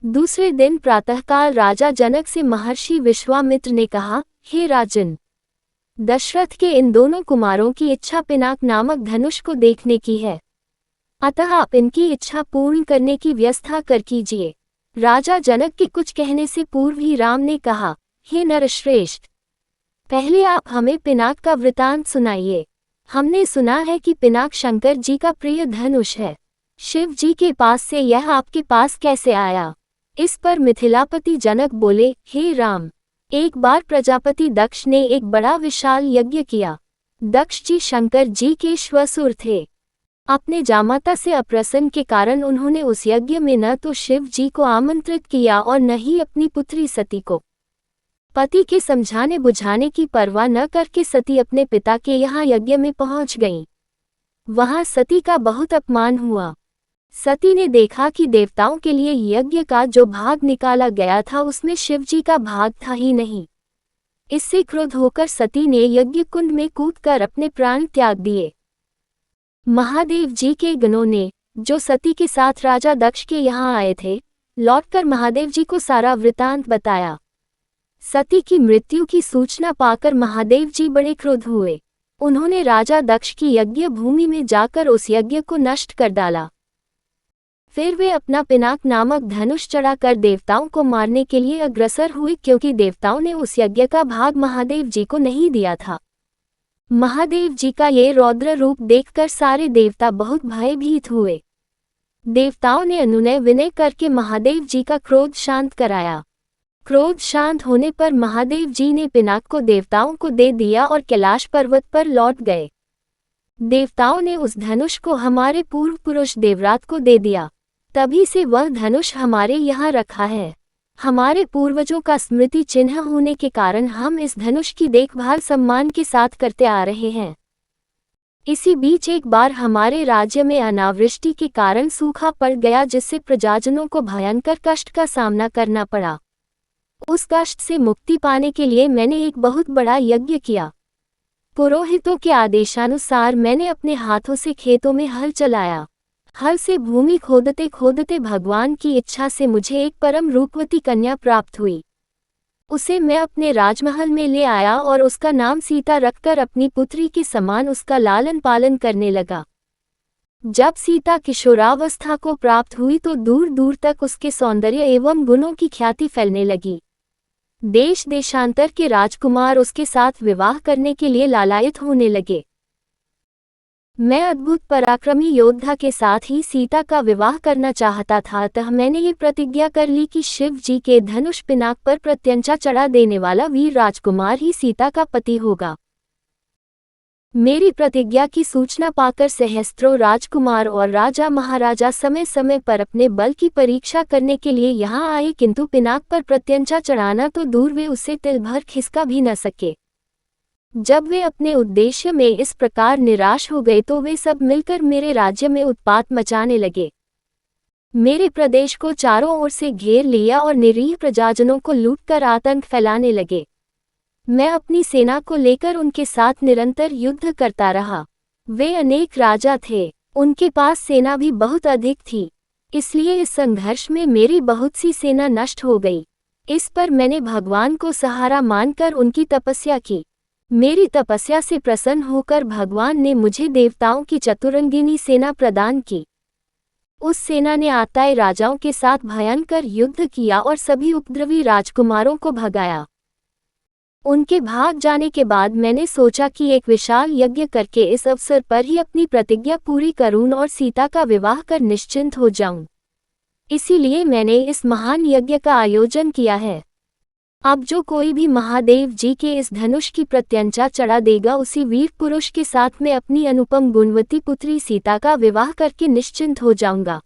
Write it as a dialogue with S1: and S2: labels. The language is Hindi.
S1: दूसरे दिन प्रातःकाल राजा जनक से महर्षि विश्वामित्र ने कहा, हे राजन, दशरथ के इन दोनों कुमारों की इच्छा पिनाक नामक धनुष को देखने की है, अतः आप इनकी इच्छा पूर्ण करने की व्यवस्था कर कीजिए। राजा जनक के कुछ कहने से पूर्व ही राम ने कहा, हे नरश्रेष्ठ, पहले आप हमें पिनाक का वृतांत सुनाइए। हमने सुना है कि पिनाक शंकर जी का प्रिय धनुष है। शिव जी के पास से यह आपके पास कैसे आया? इस पर मिथिलापति जनक बोले, हे राम, एक बार प्रजापति दक्ष ने एक बड़ा विशाल यज्ञ किया। दक्ष जी शंकर जी के श्वसुर थे। अपने जामाता से अप्रसन्न के कारण उन्होंने उस यज्ञ में न तो शिव जी को आमंत्रित किया और न ही अपनी पुत्री सती को। पति के समझाने बुझाने की परवाह न करके सती अपने पिता के यहाँ यज्ञ में पहुंच गईं। वहां सती का बहुत अपमान हुआ। सती ने देखा कि देवताओं के लिए यज्ञ का जो भाग निकाला गया था उसमें शिव जी का भाग था ही नहीं। इससे क्रोध होकर सती ने यज्ञ कुंड में कूदकर अपने प्राण त्याग दिए। महादेव जी के गणों ने, जो सती के साथ राजा दक्ष के यहाँ आए थे, लौटकर महादेव जी को सारा वृतांत बताया। सती की मृत्यु की सूचना पाकर महादेव जी बड़े क्रोध हुए। उन्होंने राजा दक्ष की यज्ञ भूमि में जाकर उस यज्ञ को नष्ट कर डाला। फिर वे अपना पिनाक नामक धनुष चढ़ाकर देवताओं को मारने के लिए अग्रसर हुए, क्योंकि देवताओं ने उस यज्ञ का भाग महादेव जी को नहीं दिया था। महादेव जी का ये रौद्र रूप देखकर सारे देवता बहुत भयभीत हुए। देवताओं ने अनुनय विनय करके महादेव जी का क्रोध शांत कराया। क्रोध शांत होने पर महादेव जी ने पिनाक को देवताओं को दे दिया और कैलाश पर्वत पर लौट गए। देवताओं ने उस धनुष को हमारे पूर्व पुरुष देवरात को दे दिया। तभी से वह धनुष हमारे यहाँ रखा है। हमारे पूर्वजों का स्मृति चिन्ह होने के कारण हम इस धनुष की देखभाल सम्मान के साथ करते आ रहे हैं। इसी बीच एक बार हमारे राज्य में अनावृष्टि के कारण सूखा पड़ गया, जिससे प्रजाजनों को भयंकर कष्ट का सामना करना पड़ा। उस कष्ट से मुक्ति पाने के लिए मैंने एक बहुत बड़ा यज्ञ किया। पुरोहितों के आदेशानुसार मैंने अपने हाथों से खेतों में हल चलाया। हल से भूमि खोदते खोदते भगवान की इच्छा से मुझे एक परम रूपवती कन्या प्राप्त हुई। उसे मैं अपने राजमहल में ले आया और उसका नाम सीता रखकर अपनी पुत्री के समान उसका लालन पालन करने लगा। जब सीता किशोरावस्था को प्राप्त हुई तो दूर दूर तक उसके सौंदर्य एवं गुणों की ख्याति फैलने लगी। देश देशांतर के राजकुमार उसके साथ विवाह करने के लिए लालायित होने लगे। मैं अद्भुत पराक्रमी योद्धा के साथ ही सीता का विवाह करना चाहता था, अतः मैंने ये प्रतिज्ञा कर ली कि शिव जी के धनुष पिनाक पर प्रत्यंचा चढ़ा देने वाला वीर राजकुमार ही सीता का पति होगा। मेरी प्रतिज्ञा की सूचना पाकर सहस्त्रों राजकुमार और राजा महाराजा समय समय पर अपने बल की परीक्षा करने के लिए यहाँ आए, किंतु पिनाक पर प्रत्यंचा चढ़ाना तो दूर, वे उससे तिल भर खिसका भी न सके। जब वे अपने उद्देश्य में इस प्रकार निराश हो गए तो वे सब मिलकर मेरे राज्य में उत्पात मचाने लगे। मेरे प्रदेश को चारों ओर से घेर लिया और निरीह प्रजाजनों को लूटकर आतंक फैलाने लगे। मैं अपनी सेना को लेकर उनके साथ निरंतर युद्ध करता रहा। वे अनेक राजा थे, उनके पास सेना भी बहुत अधिक थी, इसलिए इस संघर्ष में मेरी बहुत सी सेना नष्ट हो गई। इस पर मैंने भगवान को सहारा मानकर उनकी तपस्या की। मेरी तपस्या से प्रसन्न होकर भगवान ने मुझे देवताओं की चतुरंगिनी सेना प्रदान की। उस सेना ने आताए राजाओं के साथ भयंकर युद्ध किया और सभी उपद्रवी राजकुमारों को भगाया। उनके भाग जाने के बाद मैंने सोचा कि एक विशाल यज्ञ करके इस अवसर पर ही अपनी प्रतिज्ञा पूरी करूं और सीता का विवाह कर निश्चिंत हो जाऊं। इसीलिए मैंने इस महान यज्ञ का आयोजन किया है। अब जो कोई भी महादेव जी के इस धनुष की प्रत्यंचा चढ़ा देगा, उसी वीर पुरुष के साथ मैं अपनी अनुपम गुणवती पुत्री सीता का विवाह करके निश्चिंत हो जाऊंगा।